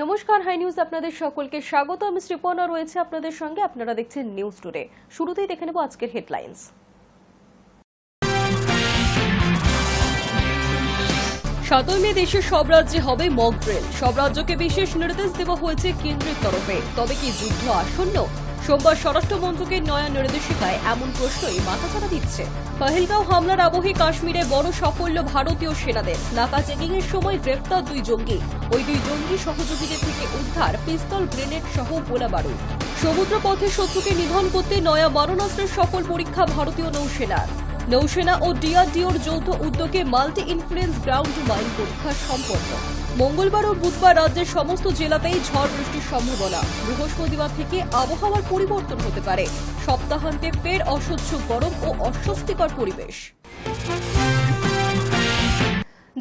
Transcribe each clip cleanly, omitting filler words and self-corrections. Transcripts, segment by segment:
নমস্কার, high news আপনাদের সকলকে স্বাগত। আমি শ্রীপর্ণা রয়েছে আপনাদের সঙ্গে। আপনারা দেখছেন নিউজ টুডে। শুরুতেই দেখে নেব আজকের হেডলাইন্স। 7 মে দেশের সব রাজ্যে হবে মক ড্রিল। সব রাজ্যকে বিশেষ নির্দেশ দেওয়া হয়েছে কেন্দ্রের তরফে। তবে কি যুদ্ধ আসন্ন? সোমবার স্বরাষ্ট্রমন্ত্রকের নয়া নির্দেশিকায় এমন প্রশ্নই মাথাচাড়া দিচ্ছে। পহেলগাঁও হামলার আবহে কাশ্মীরে বড় সাফল্য ভারতীয় সেনাদের। নাকা চেকিং এর সময় গ্রেফতার 2 জঙ্গি। ওই 2 জঙ্গি সহযোগীদের থেকে উদ্ধার পিস্তল, গ্রেনেড সহ গোলা বারুদ। সমুদ্রপথে শত্রুকে নিধন করতে নয়া মারণাস্ত্রের সফল পরীক্ষা ভারতীয় নৌসেনা ও ডিআরডিওর যৌথ উদ্যোগে মাল্টি ইনফ্লুয়েন্স গ্রাউন্ড মাইন পরীক্ষা সম্পন্ন। মঙ্গলবার ও বুধবার রাজ্যের সমস্ত জেলাতেই ঝড় বৃষ্টির সম্ভাবনা। বৃহস্পতিবার থেকে আবহাওয়ার পরিবর্তন হতে পারে। সপ্তাহান্তে ফের অসহ্য গরম ও অস্বস্তিকর পরিবেশ।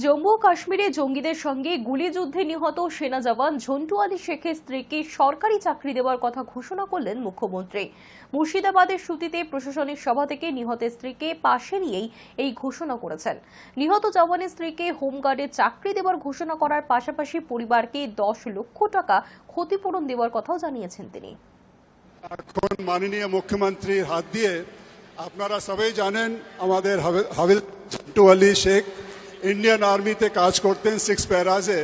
জম্মু ও কাশ্মীরে জঙ্গিদের সঙ্গে গুলিযুদ্ধে নিহত সেনা জওয়ান ঝন্টু আলী শেখের স্ত্রীকে সরকারি চাকরি দেওয়ার কথা ঘোষণা করলেন মুখ্যমন্ত্রী। মুর্শিদাবাদের সুতিতে প্রশাসনিক সভা থেকে নিহতের স্ত্রীকে পাশে নিয়েই এই ঘোষণা করেছেন। নিহত জওয়ানের স্ত্রীকে হোমগার্ডে চাকরি দেওয়ার ঘোষণা করার পাশাপাশি পরিবারকে 10 লক্ষ টাকা ক্ষতিপূরণ দেওয়ার কথাও জানিয়েছেন তিনি। এখন মাননীয় মুখ্যমন্ত্রীর হাত দিয়ে আপনারা সবাই জানেন, আমাদের হাবিল ঝন্টু আলী শেখ ইন্ডিয়ান আর্মিতে কাজ করতেন 6 প্যারাজে।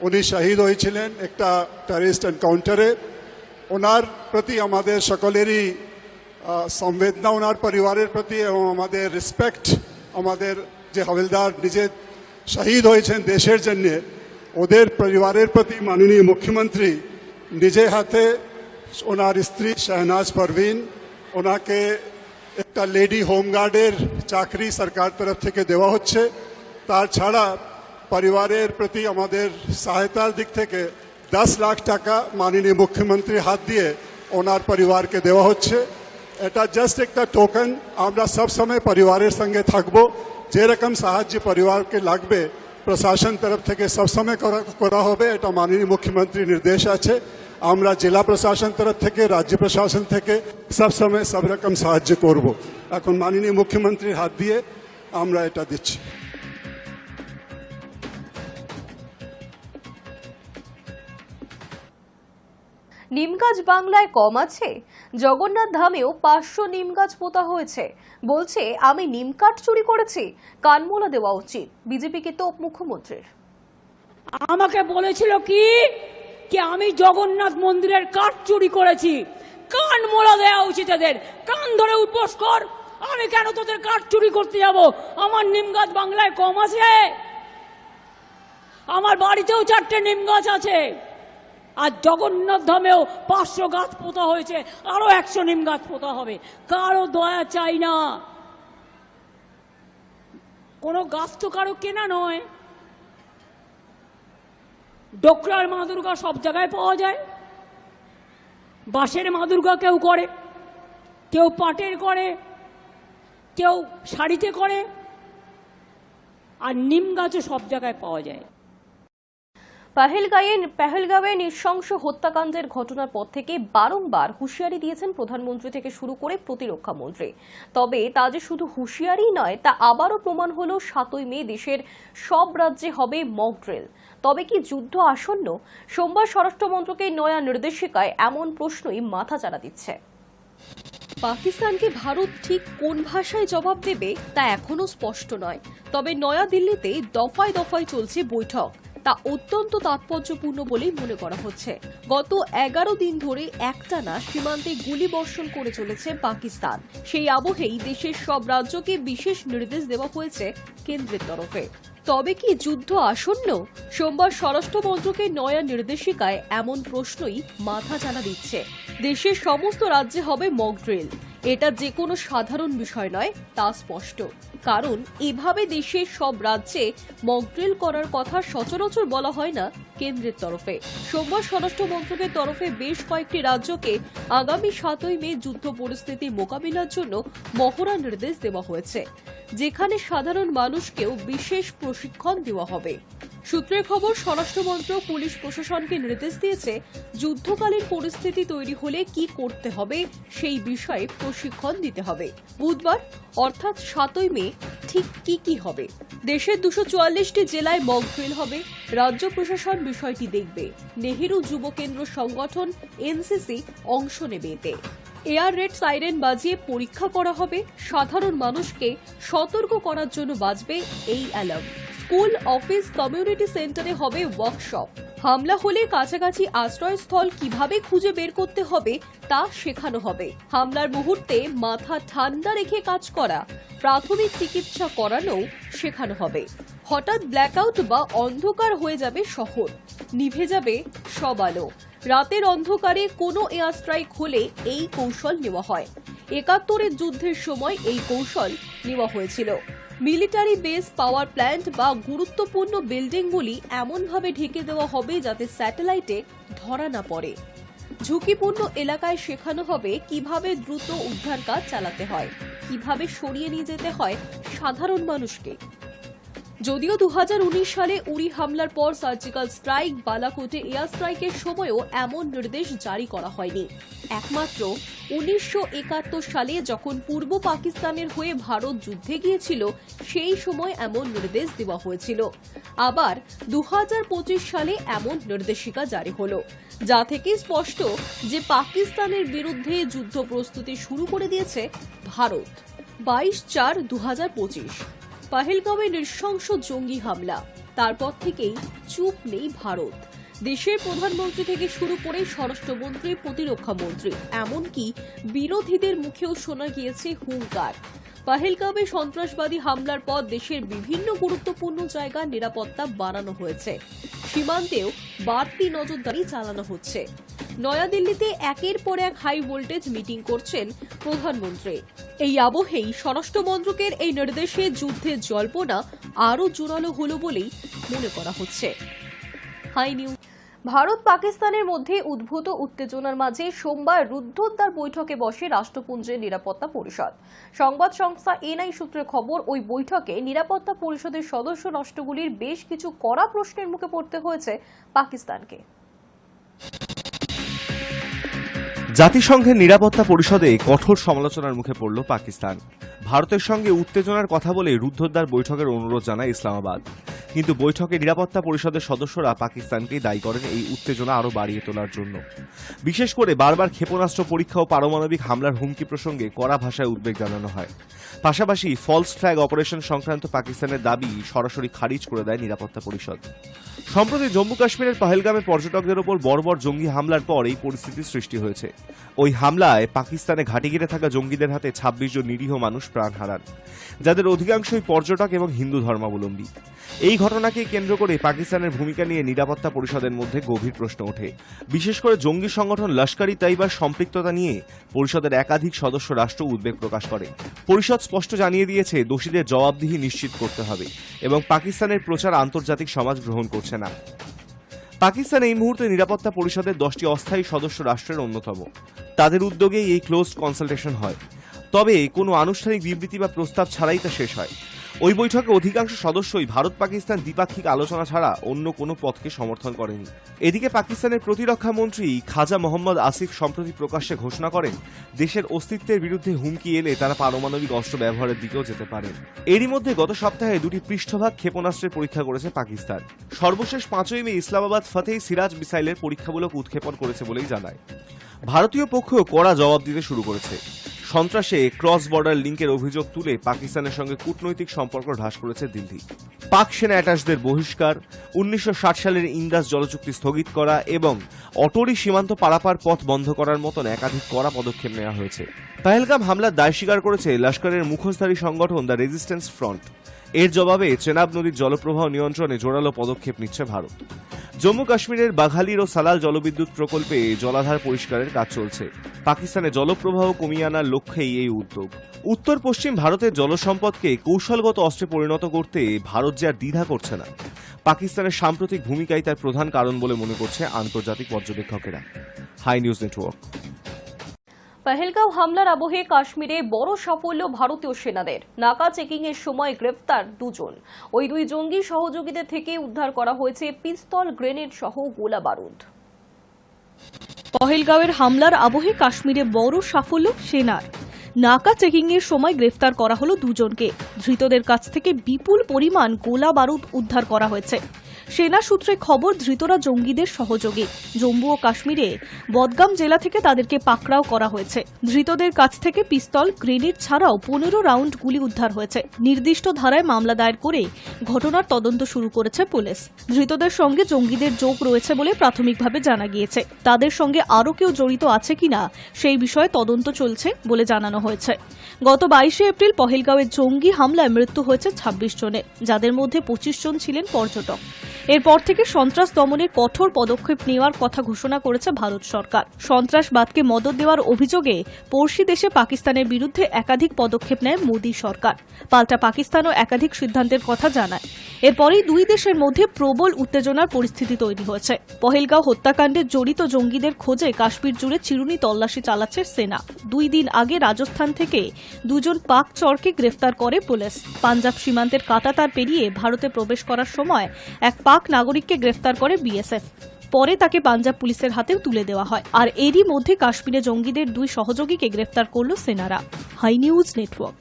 উনি শহীদ হয়েছিলেন একটা টেররিস্ট এনকাউন্টারে। ওনার প্রতি আমাদের সকলেরই সংবেদনা, ওনার পরিবারের প্রতি এবং আমাদের রেসপেক্ট। আমাদের যে হাবিলদার নিজে শহীদ হয়েছেন দেশের জন্যে, ওদের পরিবারের প্রতি মাননীয় মুখ্যমন্ত্রী নিজে হাতে ওনার স্ত্রী শাহনাজ পারভিন, ওনাকে একটা লেডি হোমগার্ডের চাকরি সরকার তরফ থেকে দেওয়া হচ্ছে। তাছাড়া পরিবারের প্রতি আমাদের সহায়তার দিক থেকে 10 লাখ টাকা মাননীয় মুখ্যমন্ত্রীর হাত দিয়ে ওনার পরিবারকে দেওয়া হচ্ছে। এটা জাস্ট একটা টোকেন। আমরা সব সময় পরিবারের সঙ্গে থাকব। যেরকম সাহায্য পরিবারকে লাগবে প্রশাসন তরফ থেকে সবসময় করা হবে। এটা মাননীয় মুখ্যমন্ত্রীর নির্দেশ আছে। আমরা জেলা প্রশাসন তরফ থেকে, রাজ্য প্রশাসন থেকে সবসময় সব রকম সাহায্য করব। এখন মাননীয় মুখ্যমন্ত্রীর হাত দিয়ে আমরা এটা দিচ্ছি। নিমগাছ বাংলায় কম আছে? জগন্নাথ ধামেও 500 নিম গাছ পোতা হয়েছে। বলছে আমি নিম কাঠ চুরি করেছি, কানমোলা দেওয়া উচিত। বিজেপিকে তোপ মুখ্যমন্ত্রীর। আমাকে বলেছিল কি আমি জগন্নাথ মন্দিরের কাঠ চুরি করেছি, কানমোলা দেওয়া উচিত। এদের কান ধরে উপোস কর। আমি কেন তোদের কাঠ চুরি করতে যাব? আমার নিম গাছ বাংলায় কম আছে? আমার বাড়িতেও 4টে নিম গাছ আছে। আর জগন্নাথ ধামেও 500 গাছ পোতা হয়েছে, আরো 100 নিম গাছ পোতা হবে। কারো দয়া চাই না। কোনো গাছ তো কারো কেনা নয়। ডোকরার মা দুর্গা সব জায়গায় পাওয়া যায়। বাঁশের মা দুর্গা কেউ করে, কেউ পাটের করে, কেউ শাড়িতে করে, আর নিম গাছও সব জায়গায় পাওয়া যায়। পহেলগাঁওয়ে নৃশংস হত্যাকাণ্ডের ঘটনার পর থেকে বারংবার হুঁশিয়ারি দিয়েছেন প্রধানমন্ত্রী থেকে শুরু করে প্রতিরক্ষা মন্ত্রী। তবে তা যে শুধু হুঁশিয়ারি নয়, তা আবারও প্রমাণ হলো 7 মে দেশের সব রাজ্যে হবে মক ড্রিল। তবে কি যুদ্ধ আসন্ন? সোমবার স্বরাষ্ট্রমন্ত্রকের নয়া নির্দেশিকায় এমন প্রশ্নই মাথাচাড়া দিচ্ছে। পাকিস্তানকে ভারত ঠিক কোন ভাষায় জবাব দেবে তা এখনো স্পষ্ট নয়। তবে নয়াদিল্লিতে দফায় দফায় চলছে বৈঠক। তা অত্যন্ত তাৎপর্যপূর্ণ বলেই মনে করা হচ্ছে। গত 11 দিন ধরে একটানা সীমান্তে গুলি বর্ষণ করে চলেছে পাকিস্তান। সেই আবহেই দেশের সব রাজ্যকে বিশেষ নির্দেশ দেওয়া হয়েছে কেন্দ্রের তরফে। তবে কি যুদ্ধ আসন্ন? সোমবার স্বরাষ্ট্র মন্ত্রকের নয়া নির্দেশিকায় এমন প্রশ্নই মাথাচাড়া দিচ্ছে। দেশের সমস্ত রাজ্যে হবে মক ড্রিল। এটা যে কোনো সাধারণ বিষয় নয়, তা স্পষ্ট। কারণ এভাবে দেশের সব রাজ্যে মক ড্রিল করার কথা সচরাচর বলা হয় না কেন্দ্রের তরফে। সোমবার স্বরাষ্ট্র মন্ত্রকের তরফে বেশ কয়েকটি রাজ্যকে আগামী 7 মে যুদ্ধ পরিস্থিতি মোকাবিলার জন্য মহড়া নির্দেশ দেওয়া হয়েছে, যেখানে সাধারণ মানুষকেও বিশেষ প্রশিক্ষণ দেওয়া হবে। সূত্রের খবর, স্বরাষ্ট্রমন্ত্রক পুলিশ প্রশাসনকে নির্দেশ দিয়েছে যুদ্ধকালীন পরিস্থিতি তৈরি হলে কি করতে হবে সেই বিষয়ে প্রশিক্ষণ দিতে হবে। বুধবার অর্থাৎ 7ই মে ঠিক কি হবে। দেশের 244টি জেলায় মক ড্রিল হবে। রাজ্য প্রশাসন বিষয়টি দেখবে। নেহেরু যুব কেন্দ্র সংগঠন এনসিসি অংশ নেবে এতে। এয়ার রেড সাইরেন বাজিয়ে পরীক্ষা করা হবে। সাধারণ মানুষকে সতর্ক করার জন্য বাজবে এই অ্যালার্ম। স্কুল, অফিস, কমিউনিটি সেন্টারে হবে ওয়ার্কশপ। হামলা হলে কাছাকাছি আশ্রয়স্থল কিভাবে খুঁজে বের করতে হবে তা শেখানো হবে। হামলার মুহূর্তে মাথা ঠান্ডা রেখে কাজ করা, প্রাথমিক চিকিৎসা করানোও শেখানো হবে। হঠাৎ ব্ল্যাকআউট বা অন্ধকার হয়ে যাবে শহর, নিভে যাবে সব আলো। রাতের অন্ধকারে কোনো এয়ার স্ট্রাইক হলে এই কৌশল নেওয়া হয়। ৭১-এর যুদ্ধের সময় এই কৌশল নেওয়া হয়েছিল। মিলিটারি বেস, পাওয়ার প্ল্যান্ট বা গুরুত্বপূর্ণ বিল্ডিংগুলি এমনভাবে ঢেকে দেওয়া হবে যাতে স্যাটেলাইটে ধরা না পড়ে। ঝুঁকিপূর্ণ এলাকায় শেখানো হবে কিভাবে দ্রুত উদ্ধার কাজ চালাতে হয়, কিভাবে সরিয়ে নিয়ে যেতে হয় সাধারণ মানুষকে। যদিও 2019 সালে উরি হামলার পর সার্জিক্যাল স্ট্রাইক, বালাকোটে এয়ার স্ট্রাইকের সময়ও এমন নির্দেশ জারি করা হয়নি। একমাত্র 1971 সালে যখন পূর্ব পাকিস্তানের হয়ে ভারত যুদ্ধে গিয়েছিল সেই সময় এমন নির্দেশ দেওয়া হয়েছিল। আবার 2025 সালে এমন নির্দেশিকা জারি হলো, যা থেকে স্পষ্ট যে পাকিস্তানের বিরুদ্ধে যুদ্ধ প্রস্তুতি শুরু করে দিয়েছে ভারত। 22/4/2025 পহেলগাঁওয়ে নৃশংস জঙ্গি হামলা। তারপর থেকেই চুপ নেই ভারত। দেশের প্রধানমন্ত্রী থেকে শুরু করে স্বরাষ্ট্রমন্ত্রী, প্রতিরক্ষা মন্ত্রী, এমনকি বিরোধীদের মুখেও শোনা গিয়েছে হুঙ্কার। পহেলগাঁওয়ে সন্ত্রাসবাদী হামলার পর দেশের বিভিন্ন গুরুত্বপূর্ণ জায়গার নিরাপত্তা বাড়ানো হয়েছে। সীমান্তেও বাড়তি নজরদারি চালানো হচ্ছে। নয়াদিল্লিতে একের পর এক হাই ভোল্টেজ মিটিং করছেন প্রধানমন্ত্রী। এই আবহেই স্বরাষ্ট্রমন্ত্রকের এই নির্দেশে যুদ্ধের জল্পনা আরও জোরালো হলো বলেই মনে করা হচ্ছে। High news. ভারত পাকিস্তানের মধ্যে উদ্ভূত উত্তেজনার মাঝে সোমবার রুদ্ধদ্বার বৈঠকে বসে রাষ্ট্রপুঞ্জের নিরাপত্তা পরিষদ। সংবাদ সংস্থা এনআই সূত্রে খবর, ওই বৈঠকে নিরাপত্তা পরিষদের সদস্য রাষ্ট্রগুলির বেশ কিছু কড়া প্রশ্নের মুখে পড়তে হয়েছে পাকিস্তানকে। জাতিসংঘের নিরাপত্তা পরিষদে কঠোর সমালোচনার মুখে পড়ল পাকিস্তান। ভারতের সঙ্গে উত্তেজনার কথা বলে রুদ্ধদ্বার বৈঠকের অনুরোধ জানায় ইসলামাবাদ। কিন্তু বৈঠকে নিরাপত্তা পরিষদের সদস্যরা পাকিস্তানকেই দায়ী করেন এই উত্তেজনা আরও বাড়িয়ে তোলার জন্য। বিশেষ করে বারবার ক্ষেপণাস্ত্র পরীক্ষা ও পারমাণবিক হামলার হুমকি প্রসঙ্গে কড়া ভাষায় উদ্বেগ জানানো হয়। পাশাপাশি ফলস ফ্ল্যাগ অপারেশন সংক্রান্ত পাকিস্তানের দাবি সরাসরি খারিজ করে দেয় নিরাপত্তা পরিষদ। সম্প্রতি জম্মু কাশ্মীরের পহেলগামে পর্যটকদের ওপর বর্বর জঙ্গি হামলার পর এই পরিস্থিতির সৃষ্টি হয়েছে। ওই হামলায় পাকিস্তানে ঘাঁটি ঘিরে থাকা জঙ্গিদের হাতে 26 জন নিরীহ মানুষ প্রাণ হারান, যাদের অধিকাংশই পর্যটক এবং হিন্দু ধর্মাবলম্বী। এই ঘটনাকে কেন্দ্র করে পাকিস্তানের ভূমিকা নিয়ে নিরাপত্তা পরিষদের মধ্যে গভীর প্রশ্ন ওঠে। বিশেষ করে জঙ্গি সংগঠন লস্কর ই তৈবার সম্পৃক্ততা নিয়ে পরিষদের একাধিক সদস্য রাষ্ট্র উদ্বেগ প্রকাশ করে। পরিষদ স্পষ্ট জানিয়ে দিয়েছে দোষীদের জবাবদিহি নিশ্চিত করতে হবে এবং পাকিস্তানের প্রচার আন্তর্জাতিক সমাজ গ্রহণ করছে না। পাকিস্তান এই মুহূর্তে নিরাপত্তা পরিষদের 10টি অস্থায়ী সদস্য রাষ্ট্রের অন্যতম। তাদের উদ্যোগেই এই ক্লোজড কনসালটেশন হয়, তবে কোনো আনুষ্ঠানিক বিবৃতি বা প্রস্তাব ছাড়াই তা শেষ হয়। ওই বৈঠকে অধিকাংশ সদস্যই ভারত পাকিস্তান দ্বিপাক্ষিক আলোচনা ছাড়া অন্য কোনো পথকে সমর্থন করেনি। এদিকে পাকিস্তানের প্রতিরক্ষা মন্ত্রী খাজা মোহাম্মদ আসিফ সম্প্রতি প্রকাশ্যে ঘোষণা করেন, দেশের অস্তিত্বের বিরুদ্ধে হুমকি এলে তারা পারমাণবিক অস্ত্র ব্যবহারের দিকেও যেতে পারেন। এরই মধ্যে গত সপ্তাহে 2টি পৃষ্ঠভাগ ক্ষেপণাস্ত্রের পরীক্ষা করেছে পাকিস্তান। সর্বশেষ 5ই মে ইসলামাবাদ ফতেহ সিরাজ মিসাইলের পরীক্ষামূলক উৎক্ষেপণ করেছে বলেই জানায়। ভারতীয় পক্ষও কড়া জবাব দিতে শুরু করেছে। সন্ত্রাসে ক্রস বর্ডার লিঙ্কের অভিযোগ তুলে পাকিস্তানের সঙ্গে কূটনৈতিক সম্পর্ক হ্রাস করেছে দিল্লি। পাক সেনা অ্যাটাচদের বহিষ্কার, 1960 সালের ইন্দাস জলচুক্তি স্থগিত করা এবং অটোরি সীমান্ত পারাপার পথ বন্ধ করার মতন একাধিক কড়া পদক্ষেপ নেওয়া হয়েছে। পহেলগাম হামলার দায় স্বীকার করেছে লস্করের মুখোশধারী সংগঠন দ্য রেজিস্ট্যান্স ফ্রন্ট। এর জবাবে চেনাব নদীর জলপ্রবাহ নিয়ন্ত্রণে জোরালো পদক্ষেপ নিচ্ছে ভারত। জম্মু কাশ্মীরের বাঘালির ও সালাল জলবিদ্যুৎ প্রকল্পে জলাধার পরিষ্কারের কাজ চলছে। পাকিস্তানে জলপ্রবাহ কমিয়ে আনার লক্ষ্যেই এই উদ্যোগ। উত্তর পশ্চিম ভারতের জলসম্পদকে কৌশলগত অস্ত্রে পরিণত করতে ভারত যে আর দ্বিধা করছে না, পাকিস্তানের সাম্প্রতিক ভূমিকাই তার প্রধান কারণ বলে মনে করছে আন্তর্জাতিক পর্যবেক্ষকেরা। Hi News Network. পহেলগাঁও হামলার আবহে কাশ্মীরে বড় সাফল্য ভারতীয় সেনাদের। নাকা চেকিং এর সময় গ্রেফতার দুজন। ওই দুই জঙ্গি সহযোগীদের থেকে উদ্ধার করা হয়েছে পিস্তল, গ্রেনেড সহ গোলা বারুদ। পহেলগাঁওয়ের হামলার আবহে কাশ্মীরে বড় সাফল্য সেনার। নাকা চেকিং এর সময় গ্রেফতার করা হলো দুজনকে। ধৃতদের কাছ থেকে বিপুল পরিমাণ গোলা বারুদ উদ্ধার করা হয়েছে। সেনা সূত্রে খবর, ধৃতরা জঙ্গিদের সহযোগী। জম্মু ও কাশ্মীরে বদগাম জেলা থেকে তাদেরকে পাকড়াও করা হয়েছে। ধৃতদের কাছ থেকে পিস্তল, গ্রেনেড ছাড়াও 15 রাউন্ড গুলি উদ্ধার হয়েছে। নির্দিষ্ট ধারায় মামলা দায়ের করে ঘটনার তদন্ত শুরু করেছে পুলিশ। ধৃতদের সঙ্গে জঙ্গিদের যোগ রয়েছে বলে প্রাথমিকভাবে জানা গিয়েছে। তাদের সঙ্গে আরও কেউ জড়িত আছে কিনা সেই বিষয়ে তদন্ত চলছে বলে জানানো হয়েছে। গত 22 এপ্রিল পহেলগাঁওয়ের জঙ্গি হামলায় মৃত্যু হয়েছে 26 জনের, যাদের মধ্যে 25 জন ছিলেন পর্যটক। এরপর থেকে সন্ত্রাস দমনে কঠোর পদক্ষেপ নেওয়ার কথা ঘোষণা করেছে ভারত সরকার। সন্ত্রাসবাদকে মদদ দেওয়ার অভিযোগে পড়শি দেশে পাকিস্তানের বিরুদ্ধে একাধিক পদক্ষেপ নেয় মোদী সরকার। পাল্টা পাকিস্তানও একাধিক সিদ্ধান্তের কথা জানায়। এরপরেই দুই দেশের মধ্যে প্রবল উত্তেজনার পরিস্থিতি তৈরি হয়েছে। পহেলগাঁও হত্যাকাণ্ডে জড়িত জঙ্গিদের খোঁজে কাশ্মীর জুড়ে চিরুনি তল্লাশি চালাচ্ছে সেনা। 2 দিন আগে রাজস্থান থেকে দুজন পাক চরকে গ্রেফতার করে পুলিশ। পাঞ্জাব সীমান্তের কাঁটাতার পেরিয়ে ভারতে প্রবেশ করার সময় এক পাক নাগরিককে গ্রেফতার করে বিএসএফ। পরে তাকে পাঞ্জাব পুলিশের হাতেও তুলে দেওয়া হয়। আর এরই মধ্যে কাশ্মীরে জঙ্গিদের 2 সহযোগীকে গ্রেফতার করল সেনারা। Hi News Network.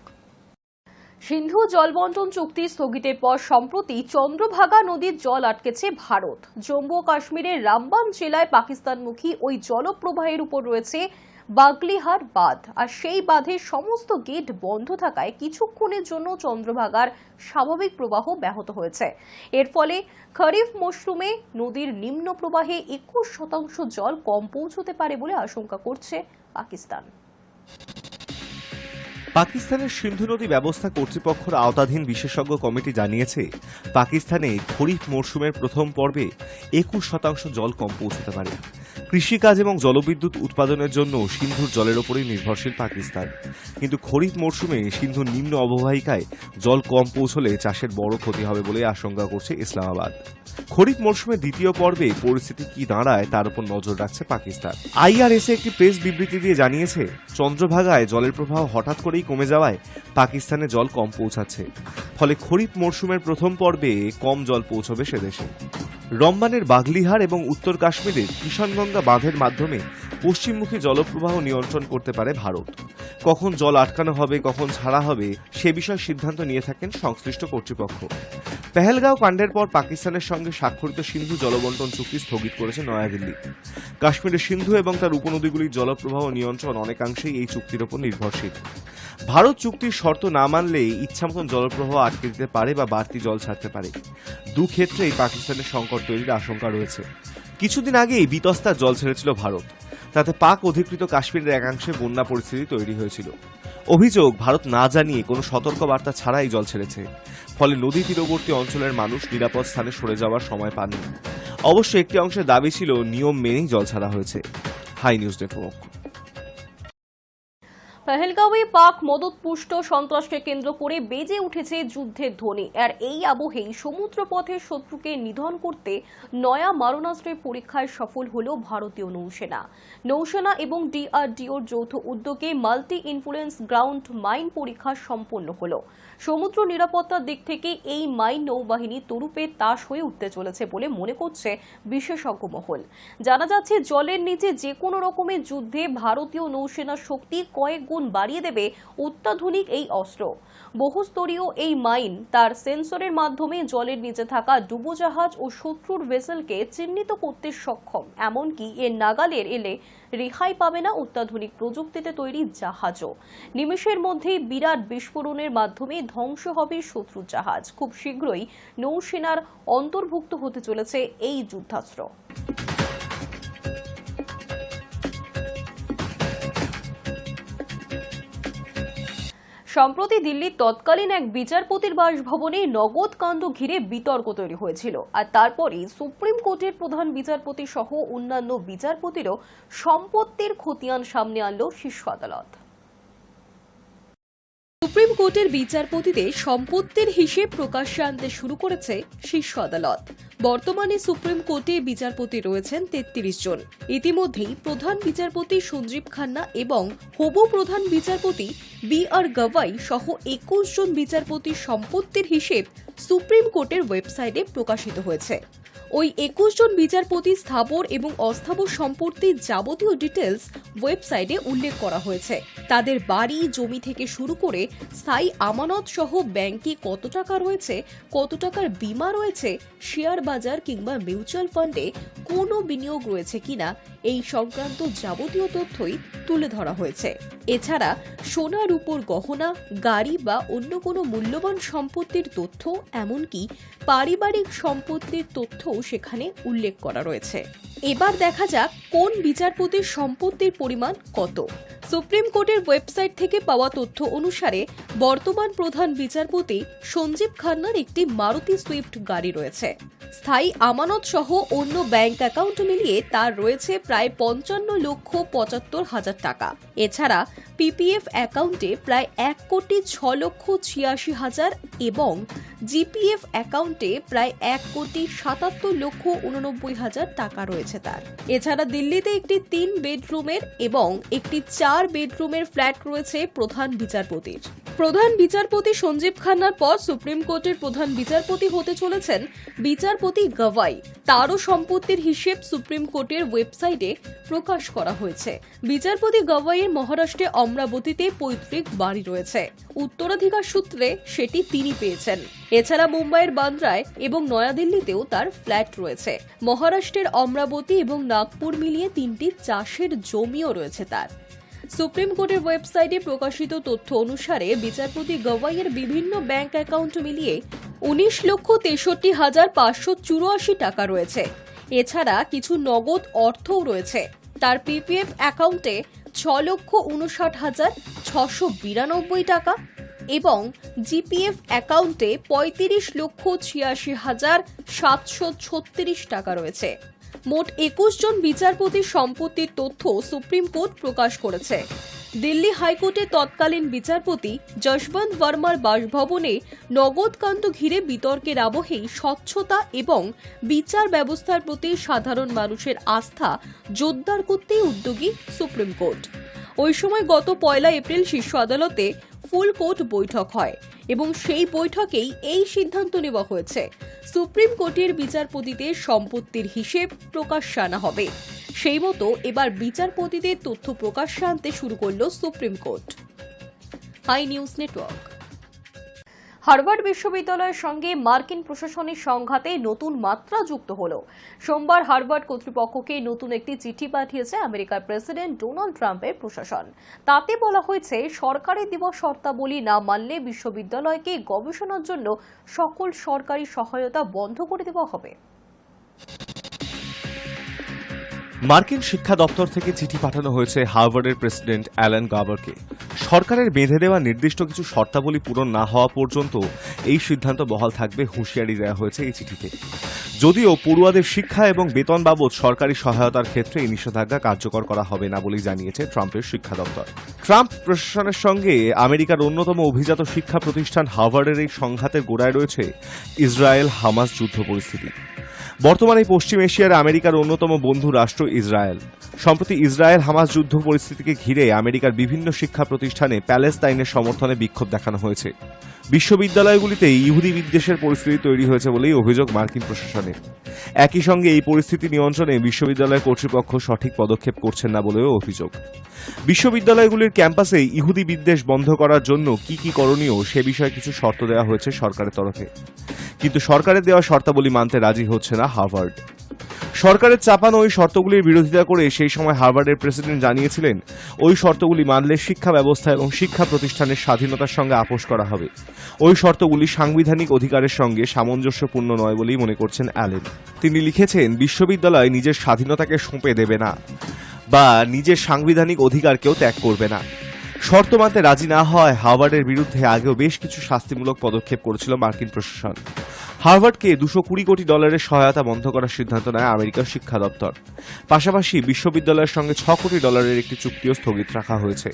সিন্ধু জলবন্টন চুক্তি স্থগিতের পর সম্প্রতি চন্দ্রভাগা নদীর জল আটকেছে ভারত। জম্মু ও কাশ্মীরের রামবান জেলায় পাকিস্তানমুখী ওই জলপ্রবাহের উপর রয়েছে বাগলিহার বাঁধ। আর সেই বাঁধের সমস্ত গেট বন্ধ থাকায় কিছুক্ষণের জন্য চন্দ্রভাগার স্বাভাবিক প্রবাহ ব্যাহত হয়েছে। এর ফলে খরিফ মৌসুমে নদীর নিম্ন প্রবাহে 21% জল কম পৌঁছতে পারে বলে আশঙ্কা করছে পাকিস্তান। পাকিস্তানের সিন্ধু নদী ব্যবস্থা কর্তৃপক্ষের আওতাধীন বিশেষজ্ঞ কমিটি জানিয়েছে, পাকিস্তানে খরিফ মরশুমের প্রথম পর্বে 21% জল কম পৌঁছতে পারে। কৃষিকাজ এবং জলবিদ্যুৎ উৎপাদনের জন্য সিন্ধুর জলের ওপরই নির্ভরশীল পাকিস্তান। কিন্তু খরিফ মরশুমে সিন্ধুর নিম্ন অববাহিকায় জল কম পৌঁছলে চাষের বড় ক্ষতি হবে বলে আশঙ্কা করছে ইসলামাবাদ। খরিফ মরশুমের দ্বিতীয় পর্বে পরিস্থিতি কি দাঁড়ায় তার উপর নজর রাখছে পাকিস্তান। আইআরএসএ একটি প্রেস বিবৃতি দিয়ে জানিয়েছে, চন্দ্রভাগায় জলের প্রবাহ হঠাৎ করেই কমে যাওয়ায় পাকিস্তানে জল কম পৌঁছাচ্ছে। ফলে খরিফ মরশুমের প্রথম পর্বে কম জল পৌঁছবে সে দেশে। রমবানের বাগলিহার এবং উত্তর কাশ্মীরের কিষানগঙ্গা বাঁধের মাধ্যমে পশ্চিমমুখী জলপ্রবাহ নিয়ন্ত্রণ করতে পারে ভারত। কখন জল আটকানো হবে, কখন ছাড়া হবে সে বিষয়ে সিদ্ধান্ত নিয়ে থাকেন সংশ্লিষ্ট কর্তৃপক্ষ। পেহেলগাঁও কাণ্ডের পর পাকিস্তানের সঙ্গে স্বাক্ষরিত সিন্ধু জলবন্টন চুক্তি স্থগিত করেছে নয়াদিল্লি। কাশ্মীরের সিন্ধু এবং তার উপনদীগুলির জলপ্রবাহ নিয়ন্ত্রণ অনেকাংশেই এই চুক্তির উপর নির্ভরশীল। ভারত চুক্তির শর্ত না মানলে ইচ্ছামতন জলপ্রবাহ আটকে দিতে পারে বা বাড়তি জল ছাড়তে পারে। দুক্ষেত্রেই পাকিস্তানের সংকট তৈরির আশঙ্কা রয়েছে। কিছুদিন আগেই বিতস্তার জল ছেড়েছিল ভারত। তাতে পাক অধিকৃত কাশ্মীরের একাংশে বন্যা পরিস্থিতি তৈরি হয়েছিল। অভিযোগ, ভারত না জানিয়ে কোনো সতর্ক বার্তা ছাড়াই জল ছেড়েছে। ফলে নদী তীরবর্তী অঞ্চলের মানুষ নিরাপদ স্থানে সরে যাওয়ার সময় পাননি। অবশ্য একটি অংশের দাবি ছিল নিয়ম মেনেই জল ছাড়া হয়েছে। High News network. পহেলগাঁওয়ে পাক মদতপুষ্ট সন্ত্রাসকে কেন্দ্র করে বেজে উঠেছে যুদ্ধের ধ্বনি। আর এই আবহেই সমুদ্রপথের শত্রুকে নিধন করতে নয়া মারণাস্ত্রের পরীক্ষায় সফল হল ভারতীয় নৌসেনা। নৌসেনা এবং ডিআরডিওর যৌথ উদ্যোগে মাল্টি ইনফ্লুয়েন্স গ্রাউন্ড মাইন পরীক্ষা সম্পন্ন হল। সমুদ্র নিরাপত্তার দিক থেকে এই মাইন নৌবাহিনী তরুপে তাস হয়ে উঠতে চলেছে বলে মনে করছে বিশেষজ্ঞ মহল। জানা যাচ্ছে, জলের নিচে যে কোনো রকমের যুদ্ধে ভারতীয় নৌসেনার শক্তি কয়েক গুণ বাড়িয়ে দেবে অত্যাধুনিক এই অস্ত্র। বহুস্তরীয় এই মাইন তার সেন্সরের মাধ্যমে জলের নিচে থাকা ডুবোজাহাজ ও শত্রুর ভেসেলকে চিহ্নিত করতে সক্ষম। এমনকি এর নাগালের এলে রেহাই পাবে না অত্যাধুনিক প্রযুক্তিতে তৈরি জাহাজও। নিমেষের মধ্যেই বিরাট বিস্ফোরণের মাধ্যমে ধ্বংস হবে শত্রুর জাহাজ। খুব শীঘ্রই নৌসেনার অন্তর্ভুক্ত হতে চলেছে এই যুদ্ধাস্ত্র। সম্প্রতি দিল্লির তৎকালীন এক বিচারপতির বাসভবনে নগদ কাণ্ড ঘিরে বিতর্ক তৈরি হয়েছিল। আর তারপরে সুপ্রিম কোর্টের প্রধান বিচারপতি সহ অন্যান্য বিচারপতিরও সম্পত্তির খতিয়ান সামনে আনল শীর্ষ আদালত। সুপ্রিম কোর্টের বিচারপতিদের সম্পত্তির হিসেব প্রকাশ্যে আনতে শুরু করেছে শীর্ষ আদালত। বর্তমানে সুপ্রিম কোর্টে বিচারপতি রয়েছেন 33 জন। ইতিমধ্যেই প্রধান বিচারপতি সঞ্জীব খান্না এবং হবু প্রধান বিচারপতি B.R. গাভাই সহ 21 জন বিচারপতির সম্পত্তির হিসেব সুপ্রিম কোর্টের ওয়েবসাইটে প্রকাশিত হয়েছে। ওই 21 জন বিচারপতি স্থাবর এবং অস্থাবর সম্পত্তির যাবতীয় ডিটেলস ওয়েবসাইটে উল্লেখ করা হয়েছে। তাদের বাড়ি, জমি থেকে শুরু করে স্থায়ী আমানত সহ ব্যাংকে কত টাকা রয়েছে, কত টাকার বীমা রয়েছে, শেয়ার বাজার কিংবা মিউচুয়াল ফান্ডে কোনো বিনিয়োগ রয়েছে কিনা, এই সংক্রান্ত যাবতীয় তথ্যই তুলে ধরা হয়েছে। এছাড়া সোনা, রূপোর গহনা, গাড়ি বা অন্য কোনো মূল্যবান সম্পত্তির তথ্য, এমনকি পারিবারিক সম্পত্তির তথ্যও সেখানে উল্লেখ করা রয়েছে। এবার দেখা যাক কোন বিচারপতির সম্পত্তির পরিমাণ কত। সুপ্রিম কোর্টের ওয়েবসাইট থেকে পাওয়া তথ্য অনুসারে বর্তমান প্রধান বিচারপতি সঞ্জীব খান্নার একটি মারুতি সুইফট গাড়ি রয়েছে। স্থায়ী আমানত সহ অন্য ব্যাংক অ্যাকাউন্ট মিলিয়ে তার রয়েছে প্রায় 55,75,000 টাকা। এছাড়া পিপিএফ অ্যাকাউন্টে প্রায় 1,06,86,000 এবং জিপিএফ অ্যাকাউন্টে প্রায় 1,77,89,000 টাকা রয়েছে তার। এছাড়া দিল্লিতে একটি 3 বেডরুমের এবং একটি 4 বেডরুমের ফ্ল্যাট রয়েছে প্রধান বিচারপতির। প্রধান বিচারপতি সঞ্জীব খান্নার পর সুপ্রিম কোর্টের প্রধান বিচারপতি হতে চলেছেন বিচারপতি গাভাই। তারও সম্পত্তির হিসেব সুপ্রিম কোর্টের ওয়েবসাইটে প্রকাশ করা হয়েছে। বিচারপতি গাভাইয়ের মহারাষ্ট্রে অমরাবতীতে পৈতৃক বাড়ি রয়েছে। উত্তরাধিকার সূত্রে সেটি তিনি পেয়েছেন। এছাড়া মুম্বাইয়ের বান্দ্রায় এবং নয়াদিল্লিতেও তার ফ্ল্যাট রয়েছে। মহারাষ্ট্রের অমরাবতী এবং নাগপুর মিলিয়ে 3টি চাষের জমিও রয়েছে তার। সুপ্রিম কোর্টের ওয়েবসাইটে প্রকাশিত তথ্য অনুসারে বিচারপতি গাভাইয়ের বিভিন্ন ব্যাংক অ্যাকাউন্ট মিলিয়ে 19,63,584 টাকা রয়েছে। এছাড়া কিছু নগদ অর্থও রয়েছে। তার পিপিএফ অ্যাকাউন্টে 6,59,692 টাকা এবং জিপিএফ অ্যাকাউন্টে 35,86,736 টাকা রয়েছে। মোট 21 জন বিচারপতির সম্পত্তির তথ্য সুপ্রিম কোর্ট প্রকাশ করেছে। দিল্লি হাইকোর্টের তৎকালীন বিচারপতি যশবন্ত বর্মার বাসভবনে নগদকান্ত ঘিরে বিতর্কের আবহেই স্বচ্ছতা এবং বিচার ব্যবস্থার প্রতি সাধারণ মানুষের আস্থা জোরদার করতেই উদ্যোগী সুপ্রিম কোর্ট। ওই সময় গত 1 এপ্রিল শীর্ষ আদালতে ফুল কোর্ট বৈঠক হয় এবং সেই বৈঠকেই এই সিদ্ধান্ত নেওয়া হয়েছে সুপ্রিম কোর্টের বিচারপতিদের সম্পত্তির হিসেব প্রকাশ্যে আনা হবে। সেই মতো এবার বিচারপতিদের তথ্য প্রকাশ্যে আনতে শুরু করল Supreme Court. Hi News Network. Harvard বিশ্ববিদ্যালয়ের সঙ্গে মার্কিন প্রশাসনের সংঘাতে নতুন মাত্রা যুক্ত হল। সোমবার হার্ভার্ড কর্তৃপক্ষকে নতুন একটি চিঠি পাঠিয়েছে আমেরিকার প্রেসিডেন্ট ডোনাল্ড ট্রাম্পের প্রশাসন। তাতে বলা হয়েছে সরকারের দেওয়া শর্তাবলী না মানলে বিশ্ববিদ্যালয়কে গবেষণার জন্য সকল সরকারি সহায়তা বন্ধ করে দেওয়া হবে। মার্কিন শিক্ষা দপ্তর থেকে চিঠি পাঠানো হয়েছে হার্ভার্ডের প্রেসিডেন্ট অ্যালান গাবারকে। সরকারের বেঁধে দেওয়া নির্দিষ্ট কিছু শর্তাবলী পূরণ না হওয়া পর্যন্ত এই সিদ্ধান্ত বহাল থাকবে হুঁশিয়ারি দেওয়া হয়েছে এই চিঠিতে। যদিও পড়ুয়াদের শিক্ষা এবং বেতন বাবদ সরকারি সহায়তার ক্ষেত্রে এই নিষেধাজ্ঞা কার্যকর করা হবে না বলেই জানিয়েছে ট্রাম্পের শিক্ষা দপ্তর। ট্রাম্প প্রশাসনের সঙ্গে আমেরিকার অন্যতম অভিজাত শিক্ষা প্রতিষ্ঠান হার্ভার্ডের এই সংঘাতের গোড়ায় রয়েছে ইসরায়েল হামাস যুদ্ধ পরিস্থিতি। বর্তমানে পশ্চিম এশিয়ার আমেরিকার অন্যতম বন্ধু রাষ্ট্র ইসরায়েল। সম্প্রতি ইসরায়েল হামাস যুদ্ধ পরিস্থিতিকে ঘিরে আমেরিকার বিভিন্ন শিক্ষা প্রতিষ্ঠানে প্যালেস্তাইনের সমর্থনে বিক্ষোভ দেখানো হয়েছে। বিশ্ববিদ্যালয়গুলিতে ইহুদি বিদ্বেষের পরিস্থিতি তৈরি হয়েছে বলেই অভিযোগ মার্কিন প্রশাসনের। একই সঙ্গে এই পরিস্থিতি নিয়ন্ত্রণে বিশ্ববিদ্যালয় কর্তৃপক্ষ সঠিক পদক্ষেপ করছেন না বলেও অভিযোগ। বিশ্ববিদ্যালয়গুলির ক্যাম্পাসে ইহুদি বিদ্বেষ বন্ধ করার জন্য কি কি করণীয় সে বিষয়ে কিছু শর্ত দেওয়া হয়েছে সরকারের তরফে, কিন্তু সরকারের দেওয়া শর্তাবলী মানতে রাজি হচ্ছে না হার্ভার্ড। সরকারের চাপানো ওই শর্তগুলির বিরোধিতা করে সেই সময় হার্ভার্ডের প্রেসিডেন্ট জানিয়েছিলেন ওই শর্তগুলি মানলে শিক্ষা ব্যবস্থা এবং শিক্ষা প্রতিষ্ঠানের স্বাধীনতার সঙ্গে আপোষ করা হবে। ওই শর্তগুলি সাংবিধানিক অধিকারের সঙ্গে সামঞ্জস্যপূর্ণ নয় বলেই মনে করছেন অ্যালেন। তিনি লিখেছেন, বিশ্ববিদ্যালয় নিজের স্বাধীনতাকে সঁপে দেবে না বা নিজের সাংবিধানিক অধিকারকেও ত্যাগ করবে না। শর্ত মানতে রাজি না হওয়ায় হার্ভার্ডের বিরুদ্ধে আগেও বেশ কিছু শাস্তিমূলক পদক্ষেপ করেছিল মার্কিন প্রশাসন। হার্ভার্ডকে $220 কোটি সহায়তা বন্ধ করার সিদ্ধান্ত নেয় আমেরিকার শিক্ষা দপ্তর। পাশাপাশি বিশ্ববিদ্যালয়ের সঙ্গে $6 কোটি একটি চুক্তিও স্থগিত রাখা হয়েছে।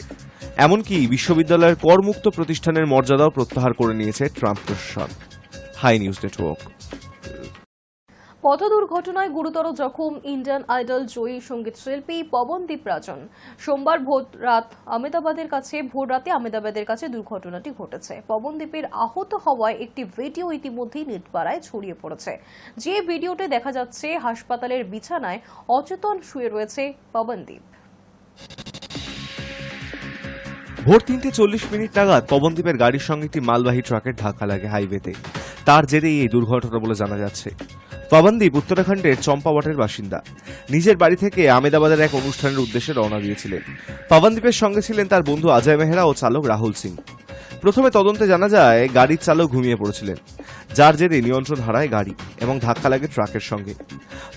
এমনকি বিশ্ববিদ্যালয়ের করমুক্ত প্রতিষ্ঠানের মর্যাদাও প্রত্যাহার করে নিয়েছে ট্রাম্প প্রশাসন। Hi News Network. পথ দুর্ঘটনায় গুরুতর জখম ইন্ডিয়ান আইডল জয়ী সঙ্গীত শিল্পী পবনদীপ রাজন। সোমবার ভোর রাতে আহমেদাবাদের কাছে দুর্ঘটনাটি ঘটেছে। পবনদীপের আহত হওয়ায় একটি ভিডিও ইতিমধ্যেই নেটপাড়ায় ছড়িয়ে পড়েছে। যে ভিডিওতে দেখা যাচ্ছে হাসপাতালের বিছানায় অচেতন শুয়ে রয়েছে পবনদীপ। ভোর 3:40 নাগাদ পবনদীপের গাড়ির সঙ্গে একটি মালবাহী ট্রাকের ধাক্কা লাগে হাইওয়েতে। তার জেরেই এই দুর্ঘটনা বলে জানা যাচ্ছে। পবনদীপ উত্তরাখণ্ডের চম্পাওয়াটের বাসিন্দা। নিজের বাড়ি থেকে আহমেদাবাদের এক অনুষ্ঠানের উদ্দেশ্যে রওনা দিয়েছিলেন। পবনদীপের সঙ্গে ছিলেন তার বন্ধু অজয় মেহরা ও চালক রাহুল সিং। প্রথমে তদন্তে জানা যায় গাড়ির চালক ঘুমিয়ে পড়েছিলেন, যার জেরে নিয়ন্ত্রণ হারায় গাড়ি এবং ধাক্কা লাগে ট্রাকের সঙ্গে।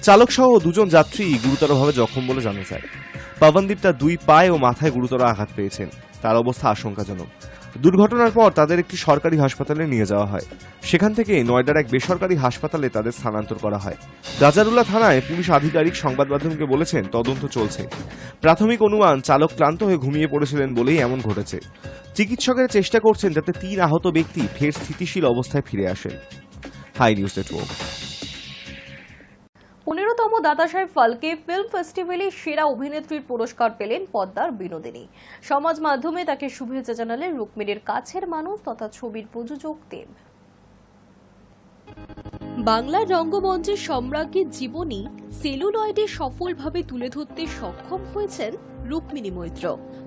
চালক সহ 2 যাত্রী গুরুতরভাবে জখম বলে জানা যায়। পবনদীপ তার 2 পায়ে ও মাথায় গুরুতর আঘাত পেয়েছেন। তার অবস্থা আশঙ্কাজনক। দুর্ঘটনার পর তাদের একটি সরকারি হাসপাতালে নিয়ে যাওয়া হয়। সেখান থেকে নয়ডার এক বেসরকারি হাসপাতালে তাদের স্থানান্তর করা হয়। রাজারুল্লাহ থানায় পুলিশ আধিকারিক সংবাদ মাধ্যমকে বলেছেন, তদন্ত চলছে। প্রাথমিক অনুমান চালক ক্লান্ত হয়ে ঘুমিয়ে পড়েছিলেন বলেই এমন ঘটেছে। চিকিৎসকেরা চেষ্টা করছেন যাতে 3 আহত ব্যক্তি ফের স্থিতিশীল অবস্থায় ফিরে আসেন। Hi News Network. 15তম দাদাসাহেব ফালকে ফিল্ম ফেস্টিভ্যালে সেরা অভিনেত্রীর পুরস্কার পেলেন পদ্মার বিনোদিনী। সমাজ মাধ্যমে তাকে শুভেচ্ছা জানালেন রুক্মিণীর কাছের মানুষ তথা ছবির প্রযোজক দেব। বাংলার রঙ্গমঞ্চের সম্রাজ্ঞীর জীবনী সেলুলয়েডে সফলভাবে তুলে ধরতে সক্ষম হয়েছেন রুক্মিণী মৈত্র।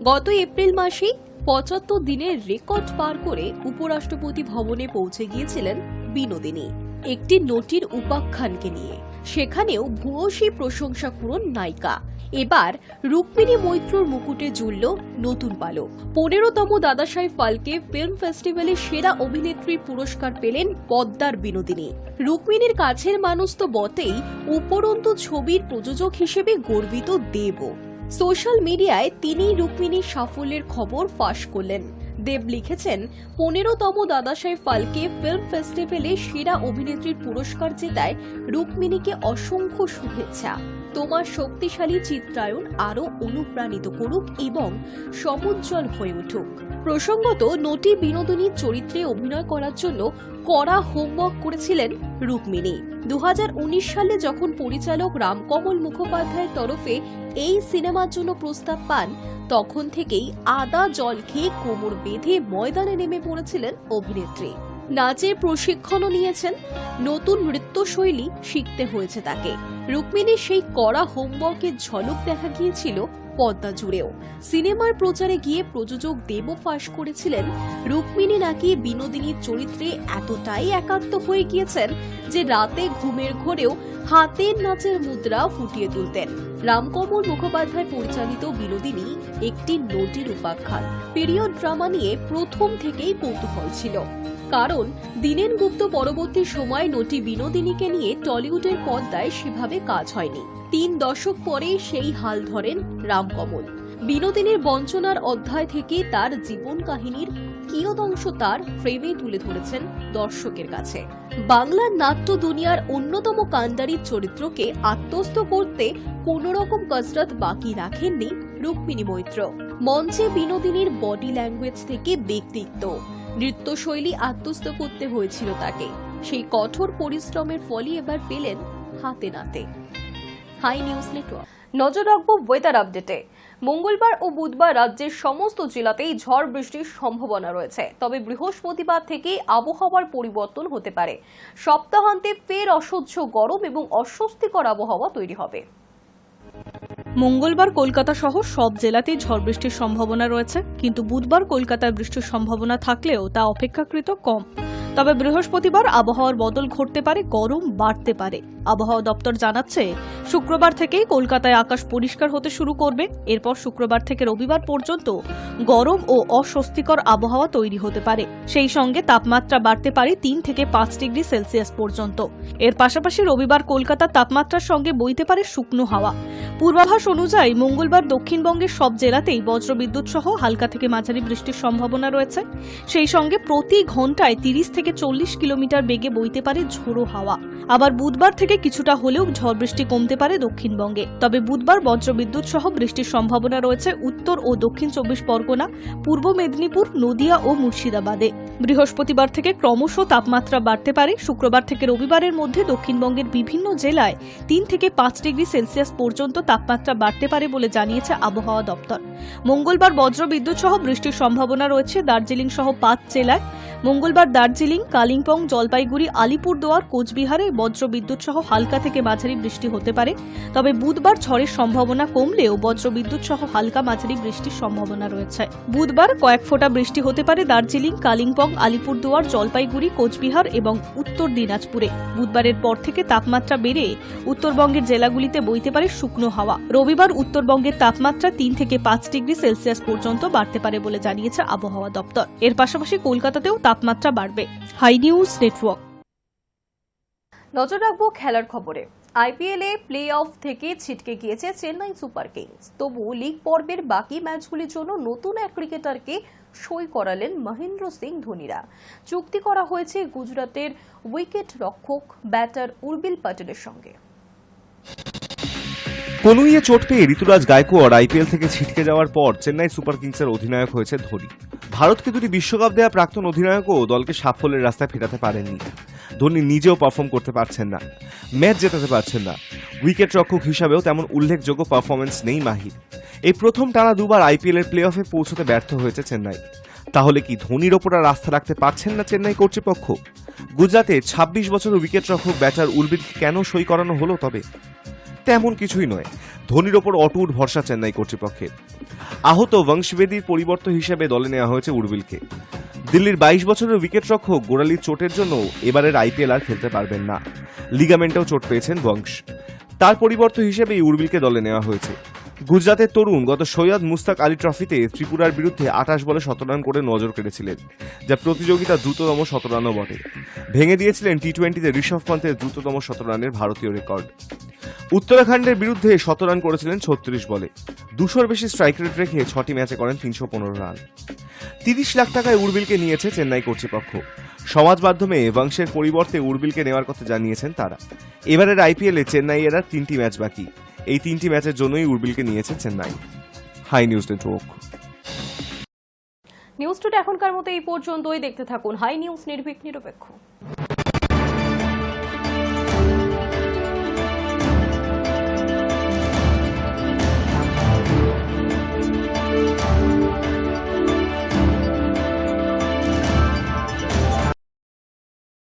গত এপ্রিল মাসেই 75 দিনের রেকর্ড পার করে উপরাষ্ট্রপতি ভবনে পৌঁছে গিয়েছিলেন বিনোদিনী একটি নটির উপাখ্যানকে নিয়ে। সেখানেও ভূয়সী প্রশংসা পূরণ নায়িকা। এবার রুক্মিণী মৈত্রর মুকুটে ঝুলল নতুন পালক। 15তম দাদাসাহেব ফালকে ফিল্ম ফেস্টিভ্যালে সেরা অভিনেত্রীর পুরস্কার পেলেন পদ্মার বিনোদিনী। রুক্মিণীর কাছের মানুষ তো বটেই, উপরন্তু ছবির প্রযোজক হিসেবে গর্বিত দেবও। সোশ্যাল মিডিয়ায় তিনি রুক্মিণীর সাফল্যের খবর ফাঁস করলেন। দেব লিখেছেন, 15তম দাদাসাহেব ফালকে ফিল্ম ফেস্টিভ্যালে সেরা অভিনেত্রীর পুরস্কার জেতায় রুক্মিণীকে অসংখ্য শুভেচ্ছা। তোমার শক্তিশালী চিত্রায়ন আরও অনুপ্রাণিত করুক এবং সমুজ্জ্বল হয়ে উঠুক। প্রসঙ্গত, নটি বিনোদিনীর চরিত্রে অভিনয় করার জন্য কড়া হোমওয়ার্ক করেছিলেন রুক্মিণী। 2019 সালে যখন পরিচালক রামকমল মুখোপাধ্যায়ের তরফে এই সিনেমার জন্য প্রস্তাব পান, তখন থেকেই আদা জল খেয়ে কোমর বেঁধে ময়দানে নেমে পড়েছিলেন অভিনেত্রী। নাচের প্রশিক্ষণও নিয়েছেন, নতুন নৃত্যশৈলী শিখতে হয়েছে তাকে। রুক্মিণীর সেই কড়া হোমওয়ার্কের ঝলক দেখা গিয়েছিল পদ্মা জুড়েও। সিনেমার প্রচারে গিয়ে প্রযোজক দেবও ফাঁস করেছিলেন, রুক্মিণী নাকি বিনোদিনীর চরিত্রে এতটাই একাত্ম হয়ে গিয়েছেন যে রাতে ঘুমের ঘোরেও হাতের নাচের মুদ্রা ফুটিয়ে তুলতেন। রামকমল মুখোপাধ্যায় পরিচালিত বিনোদিনী একটি নটির উপাখ্যান। পিরিয়ড ড্রামা নিয়ে প্রথম থেকেই কৌতূহল ছিল, কারণ দীনেন গুপ্ত পরবর্তী সময় নটি বিনোদিনীকে নিয়ে টলিউডের পর্দায় সেভাবে কাজ হয়নি। 3 দশক পরে সেই হাল ধরেন রামকমল। বিনোদিনীর বঞ্চনার অধ্যায় থেকে তার জীবন কাহিনীর কিয়দংশ তার ফ্রেমে তুলে ধরেছেন দর্শকের কাছে। বাংলার নাট্য দুনিয়ার অন্যতম কাণ্ডারির চরিত্রকে আত্মস্থ করতে কোনো রকম কসরত বাকি রাখেননি রুক্মিণী মৈত্র। মঞ্চে বিনোদিনীর বডি ল্যাঙ্গুয়েজ থেকে ব্যক্তিত্ব, নৃত্যশৈলী আত্মস্থ করতে হয়েছিল তাকে। সেই কঠোর পরিশ্রমের ফলই এবার পেলেন হাতে নাতে। Hi News Network. নজর রাখবো ওয়েদার আপডেটে। মঙ্গলবার ও বুধবার রাজ্যের সমস্ত জেলাতেই ঝড় বৃষ্টির সম্ভাবনা রয়েছে, তবে বৃহস্পতিবার থেকে আবহাওয়ার পরিবর্তন হতে পারে। সপ্তাহান্তে ফের অসহ্য গরম এবং অস্বস্তিকর আবহাওয়া তৈরি হবে। মঙ্গলবার কলকাতা সহ সব জেলাতেই ঝড় বৃষ্টির সম্ভাবনা রয়েছে, কিন্তু বুধবার কলকাতায় বৃষ্টির সম্ভাবনা থাকলেও তা অপেক্ষাকৃত কম। তবে বৃহস্পতিবার আবহাওয়ার বদল ঘটতে পারে, গরম বাড়তে পারে। আবহাওয়া দপ্তর জানাচ্ছে শুক্রবার থেকেই কলকাতায় আকাশ পরিষ্কার হতে শুরু করবে। এরপর শুক্রবার থেকে রবিবার পর্যন্ত গরম ও অস্বস্তিকর আবহাওয়া তৈরি হতে পারে। সেই সঙ্গে তাপমাত্রা বাড়তে পারে 3 থেকে 5 ডিগ্রি সেলসিয়াস পর্যন্ত। এর পাশাপাশি রবিবার কলকাতার তাপমাত্রার সঙ্গে বইতে পারে শুকনো হাওয়া। পূর্বাভাস অনুযায়ী মঙ্গলবার দক্ষিণবঙ্গের সব জেলাতেই বজ্রবিদ্যুৎ সহ হালকা থেকে মাঝারি বৃষ্টির সম্ভাবনা রয়েছে। সেই সঙ্গে প্রতি ঘন্টায় 30 থেকে 40 কিলোমিটার বেগে বইতে পারে ঝোড়ো হাওয়া। আবার বুধবার থেকে কিছুটা হলেও ঝড় বৃষ্টি কমতে পারে দক্ষিণবঙ্গে। তবে বুধবার বজ্রবিদ্যুৎ সহ বৃষ্টির সম্ভাবনা রয়েছে উত্তর ও দক্ষিণ 24 পরগনা, পূর্ব মেদিনীপুর, নদিয়া ও মুর্শিদাবাদে। বৃহস্পতিবার থেকে ক্রমশ তাপমাত্রা বাড়তে পারে। শুক্রবার থেকে রবিবারের মধ্যে দক্ষিণবঙ্গের বিভিন্ন জেলায় 3 থেকে 5 ডিগ্রি সেলসিয়াস পর্যন্ত তাপমাত্রা বাড়তে পারে বলে জানিয়েছে আবহাওয়া দপ্তর। মঙ্গলবার বজ্রবিদ্যুৎ সহ বৃষ্টির সম্ভাবনা রয়েছে দার্জিলিং সহ 5 জেলায়। মঙ্গলবার দার্জিলিং, কালিম্পং, জলপাইগুড়ি, আলিপুরদুয়ার, কোচবিহারে বজ্রবিদ্যুৎ সহ হালকা থেকে মাঝারি বৃষ্টি হতে পারে। তবে বুধবার ঝড়ের সম্ভাবনা কমলেও বজ্রবিদ্যুৎ সহ হালকা মাঝারি বৃষ্টির সম্ভাবনা রয়েছে। বুধবার কয়েক ফোঁটা বৃষ্টি হতে পারে দার্জিলিং, কালিম্পং, আলিপুরদুয়ার, জলপাইগুড়ি, কোচবিহার এবং উত্তর দিনাজপুরে। বুধবারের পর থেকে তাপমাত্রা বেড়ে উত্তরবঙ্গের জেলাগুলিতে বইতে পারে শুকনো হাওয়া। রবিবার উত্তরবঙ্গের তাপমাত্রা 3 থেকে 5 ডিগ্রি সেলসিয়াস পর্যন্ত বাড়তে পারে বলে জানিয়েছে আবহাওয়া দপ্তর। এর পাশাপাশি কলকাতাতেও তাপমাত্রা বাড়বে। Hi News Network. নজর রাখবো খেলার খবরে। আইপিএলে প্লে অফ থেকে ছিটকে গিয়েছে চেন্নাই সুপার কিংস। তবু লিগ পর্বের বাকি ম্যাচগুলির জন্য নতুন এক ক্রিকেটারকে সই করালেন মহেন্দ্র সিং ধোনিরা। চুক্তি করা হয়েছে গুজরাটের উইকেট রক্ষক ব্যাটার উর্বিল প্যাটেলের সঙ্গে। কনুইয়ে চোট পেয়ে ঋতুরাজ গায়কোয়াড় আইপিএল থেকে ছিটকে যাওয়ার পর চেন্নাই সুপার কিংসের অধিনায়ক হয়েছে ধোনি। ভারতকে দুটি বিশ্বকাপ দেয়া প্রাক্তন অধিনায়কও দলকে সাফল্যের রাস্তায় ফেরাতে পারেননি। ধোনি নিজেও পারফর্ম করতে পারছেন না, ম্যাচ জেতাতে পারছেন না। উইকেট রক্ষক হিসাবেও তেমন উল্লেখযোগ্য পারফরমেন্স নেই মাহির। এই প্রথম টানা দুবার আইপিএল এর প্লে অফে পৌঁছতে ব্যর্থ হয়েছে চেন্নাই। তাহলে কি ধোনির ওপর আর আস্থা রাখতে পারছেন না চেন্নাই কর্তৃপক্ষ? গুজরাটে 26 বছরের উইকেট রক্ষক ব্যাটার উর্বিলকে কেন সই করানো হলো? তবে তেমন কিছুই নয়, ধোনির ওপর অটুট ভরসা চেন্নাই কর্তৃপক্ষের। আহত বংশবেদীর পরিবর্তন হিসেবে দলে নেওয়া হয়েছে উর্বিলকে। দিল্লির 22 বছরের উইকেট রক্ষক গোড়ালির চোটের জন্য এবারের আইপিএল আর খেলতে পারবেন না। লিগামেন্টেও চোট পেয়েছেন বংশ। তার পরিবর্তন হিসেবেই উর্বিলকে দলে নেওয়া হয়েছে। গুজরাতের তরুণ গত সৈয়দ মুস্তাক আলী ট্রফিতে ত্রিপুরার বিরুদ্ধে 28 বলে 17 রান করে নজর কেড়েছিলেন, যা প্রতিযোগিতার দ্রুততম 17 রানও বটে। ভেঙে দিয়েছিলেন টি-20তে ঋষভ পন্থের দ্রুততম 17 রানের ভারতীয় রেকর্ড। উত্তরাখণ্ডের বিরুদ্ধে 17 রান করেছিলেন 36 বলে। 200-র বেশি স্ট্রাইক রেট রেখে 6টি ম্যাচে করেন 315 রান। 30 লাখ টাকায় উর্বিলকে নিয়েছে চেন্নাই কর্তৃপক্ষ। সমাজ মাধ্যমে বংশের পরিবর্তে উর্বিলকে নেওয়ার কথা জানিয়েছেন তারা। এবারের আইপিএলে চেন্নাইয়ের আর 3টি ম্যাচ বাকি। এই 3টি ম্যাচের জন্যই উর্বিলকে নিয়েছে Chennai. Hi News Network. News Today এখনকার মতো এই পর্যন্তই। দেখতে থাকুন হাই নিউজ, নির্ভীক নিরপেক্ষ।